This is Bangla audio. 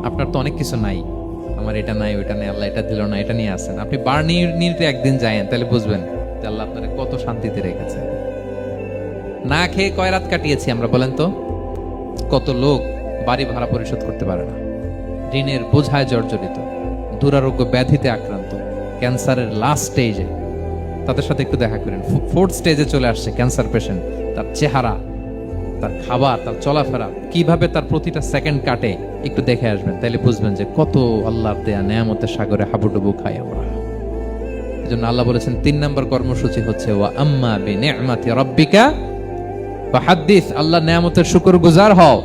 আপনার তো অনেক কিছু নাই, আমার এটা নাই ওইটা নাই, আল্লাহ এটা দিল না, এটা নিয়ে আসেন। আপনি বার্নিতে একদিন যায়েন, তাহলে বুঝবেন যে আল্লাহ আপনাকে কত শান্তিতে রেখেছে। না খেয়ে কয় রাত কাটিয়েছি আমরা বলেন তো? কত লোক বাড়ি ভাড়া পরিশোধ করতে পারে না, ঋণের বোঝায় জর্জরিত, দুরারোগ্য ব্যাধিতে আক্রান্ত, ক্যান্সারের লাস্ট স্টেজে। তাদের সাথে একটু দেখা করেন, ফোর্থ স্টেজে চলে আসছে ক্যান্সার পেশেন্ট। তার চেহারা, তার খাবার, তার চলাফেরা, কিভাবে তার প্রতিটা সেকেন্ড কাটে, একটু দেখে আসবেন, তাইলে বুঝবেন যে কত আল্লাহর দেয়া নেয়ামতের সাগরে হাবুডুবু খাই আমরা। এজন্য আল্লাহ বলেছেন 3 নম্বর কর্মসূচি হচ্ছে ওয়া আম্মা বিনি'মাতি রাব্বিকা ফাহাদ্দিস, আল্লাহর নেয়ামতের শুকরগুজার হও।